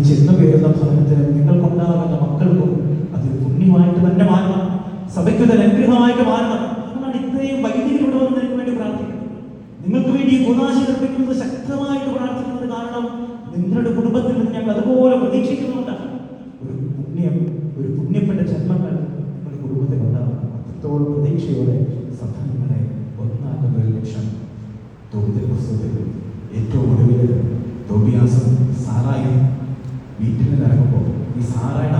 ചെന്നു കയറുന്ന ഭവനത്തിനും നിങ്ങൾക്കുണ്ടാകുന്ന മക്കൾക്കും അതൊരു പുണ്യമായിട്ട് തന്നെ മാറണം, സഭയ്ക്കൊരു അനുഗ്രഹമായിട്ട് മാറണം. അതുകൊണ്ടാണ് ഇത്രയും വൈദികർ ഇവിടെ വന്ന് നിങ്ങൾക്ക് വേണ്ടി പ്രാർത്ഥിക്കുന്നത്, നിങ്ങൾക്ക് വേണ്ടി കൂദാശ നിർമ്മിക്കുന്നത് ശക്തമായിട്ട് പ്രാർത്ഥിക്കുന്നത്. കാരണം നിങ്ങളുടെ കുടുംബത്തിൽ നിന്ന് ഞങ്ങൾ അതുപോലെ പ്രതീക്ഷിക്കുന്നുണ്ടാണ്. ഒരു പുണ്യപ്പെട്ട ജന്മങ്ങൾ നിങ്ങളുടെ കുടുംബത്തിൽ ഉണ്ടാകും. അത്രത്തോളം പ്രതീക്ഷയോടെ സഭ നിങ്ങളെ ഒന്നാക്കുന്ന ഒരു ലക്ഷ്യം. തോബിത്തിന്റെ പുസ്തകത്തിൽ ഏറ്റവും ഒടുവിൽ തോബിയാസും സാറായും വീട്ടിൽ നിന്ന് ഇറങ്ങുമ്പോൾ ഈ സാറായുടെ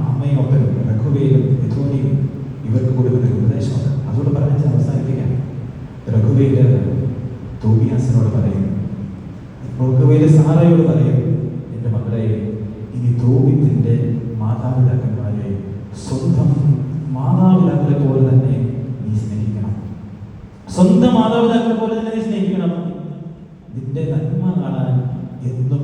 അമ്മയും ഒപ്പനും രഘുവേലും യഥോനിയും ഇവർക്ക് കൊടുക്കുന്ന ഒരു ഉപദേശമാണ്. അതുകൊണ്ട് പറഞ്ഞ് അവസാനിപ്പിക്കാം. രഘുവേല് തോബിയാസിനോട് പറയും, രഘുവേല് സാറയോട് പറയും, എൻ്റെ മകളെ, ഇനി തോബിത്തിന്റെ മാതാപിതാക്കന്മാരെ സ്വന്തം മാതാപിതാക്കളെ പോലെ തന്നെ നീ സ്നേഹിക്കണം. സ്വന്തം മാതാപിതാക്കളെ പോലെ തന്നെ നീ സ്നേഹിക്കണം. നിന്റെ നന്മ കാണാൻ എന്നും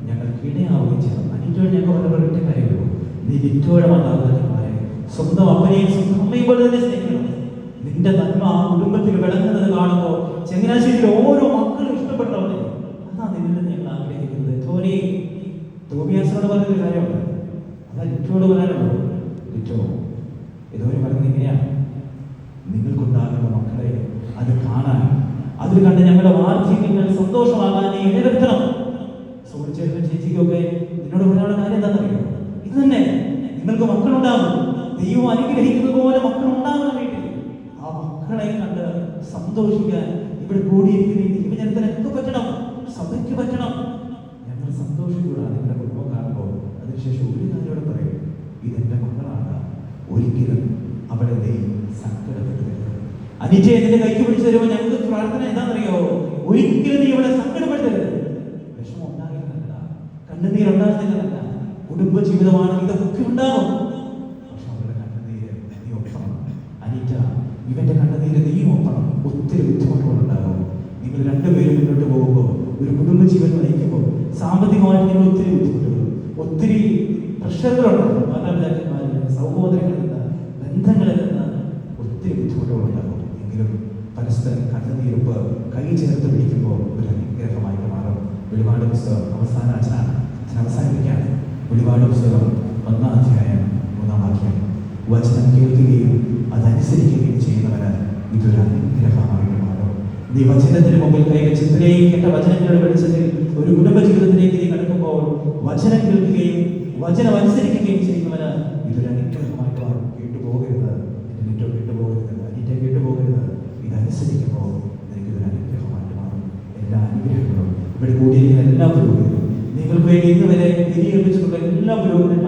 ഞങ്ങൾക്ക് ഇടയാവുകയും ചെയ്യണം. അനിറ്റോട് ഞങ്ങൾ വളരെ ഒറ്റ കാര്യമുള്ളൂ, നീ നിറ്റോടെ മാതാപിതാക്കന്മാരെ സ്വന്തം അപ്പനെയും സ്വന്തം അമ്മയും പോലെ തന്നെ സ്നേഹിക്കണം. നിന്റെ നന്മ ആ കുടുംബത്തിൽ വിളങ്ങുന്നത് കാണുമ്പോൾ ചങ്ങനാശ്ശേരിയിലെ ഓരോ മക്കളും ഇഷ്ടപ്പെട്ടവരെ അതാ നിന്നിൽ ഞങ്ങൾ ആഗ്രഹിക്കുന്നത്. തോബിയാസിനോട് പറഞ്ഞൊരു കാര്യമുണ്ട്, അതാ ലിറ്റോട് പറയാനുള്ളൂ. ലിറ്റോ ഇതുവരെ പറയുന്നത് ഇങ്ങനെയാണ്, നിങ്ങൾക്കുണ്ടാകുന്ന മക്കളെ അത് കാണാൻ, അതിൽ കണ്ട് ഞങ്ങളുടെ വാർദ്ധക്യങ്ങൾ സന്തോഷമാകാൻ ഇടവരുത്തണം. സുഹൃത്തുക്കളും ചേച്ചിക്കൊക്കെ നിന്നോട് പറയാനുള്ള കാര്യം എന്താണെന്നറിയോ? ഇത് തന്നെ, നിങ്ങൾക്ക് മക്കളുണ്ടാകും, ദൈവം അനുഗ്രഹിക്കുന്നത് പോലെ മക്കളുണ്ടാകുന്ന വീട്ടിൽ ആ മക്കളെ കണ്ട് സന്തോഷിക്കാൻ ഇവിടെ കൂടിയിരിക്കുന്ന ഈ യുവജനത്തിനൊക്കെ പറ്റണം, സഭയ്ക്ക് പറ്റണം. ഞങ്ങൾ സന്തോഷിക്കൂടാ നിങ്ങളുടെ കുടുംബം കാണുമ്പോൾ. അതിനുശേഷം ഒരു കാര്യത്തോടെ പറയും, ഇതെന്റെ മക്കളാണ്, ഒരിക്കലും അവളെ നീ സങ്കടപ്പെടുത്തരുത്. അനിജെ നിന്റെ കൈക്ക് പിടിച്ചു തരുമ്പോൾ ഞങ്ങൾക്ക് പ്രാർത്ഥന എന്താണെന്നറിയോ? ഒരിക്കലും നീ ഇവിടെ സങ്കടപ്പെടുത്തരുത്. വിഷമം ഉണ്ടാകുന്നതല്ല, കണ്ണുനീരുണ്ടാകുന്നതല്ല, കുടുംബ ജീവിതമാണ്, ഇതൊക്കെ ഉണ്ടാകും. പക്ഷെ അവരുടെ കണ്ണുനീര് നീ ഒപ്പണം. അനിറ്റ, ഇവന്റെ കണ്ണുനീര് നീ ഒപ്പണം. ഒത്തിരി ബുദ്ധിമുട്ടുകളുണ്ടാകും. നിങ്ങൾ രണ്ടുപേരും മുന്നോട്ട് പോകുമ്പോൾ, ഒരു കുടുംബ ജീവൻ നയിക്കുമ്പോൾ സാമ്പത്തികമായിട്ട് നിങ്ങൾ ഒത്തിരി ബുദ്ധിമുട്ടുകളും ഒത്തിരി പ്രഷറുകളുണ്ടാകും. മാതാപിതാക്കന്മാരിൽ നിന്ന്, സഹോദരങ്ങളിൽ നിന്ന്, ബന്ധങ്ങളിൽ നിന്ന് ഒത്തിരി ബുദ്ധിമുട്ടുകളുണ്ടാകും. എങ്കിലും പരസ്പരം കണ്ണുനീരുപ്പ് കൈ ചേർത്ത് പിടിക്കുമ്പോൾ ഒരു അനുഗ്രഹമായിട്ട് മാറും. വെളിപാട് പുസ്തകം അവസാന അച്ഛനാണ്, അവസാനിപ്പിക്കുകയാണ്. വെളിപാട് പുസ്തകം 1-ാം അധ്യായം 3-ാം വാക്യം, വചനം കേൾക്കുകയും അതനുസരിക്കുകയും ചെയ്യുന്നവന് ഇതൊരു അനുഗ്രഹമായിട്ട് മാറും. നീ വചനത്തിന് മുമ്പിൽ കൈവച്ച് ഇത്രയും കേട്ട വചനങ്ങളുടെ വെളിച്ചത്തിൽ ഒരു കുടുംബ ജീവിതത്തിലേക്ക് നീ കടക്കുമ്പോൾ വചനം കേൾക്കുകയും വചനം അനുസരിക്കുകയും ചെയ്യുന്നവന് ഇതൊരു അനുഗ്രഹമായിട്ട് മാറും. കേട്ടുപോകരുത്, എന്നിട്ടോ കേട്ടുപോകരുത്, അനിറ്റ കേട്ടുപോകരുത്. ഇതനുസരിക്കുമ്പോൾ എനിക്കിതൊരു അനുഗ്രഹമായിട്ട് മാറും. എല്ലാ അനുഗ്രഹങ്ങളും ഇവിടെ കൂടിയിരിക്കുന്ന എല്ലാ പുരോഹിതരും, നിങ്ങൾക്ക് വേണ്ടി ഇന്ന് വരെ വിനിയോഗിച്ചിട്ടുള്ള എല്ലാ പുരോഹിതരും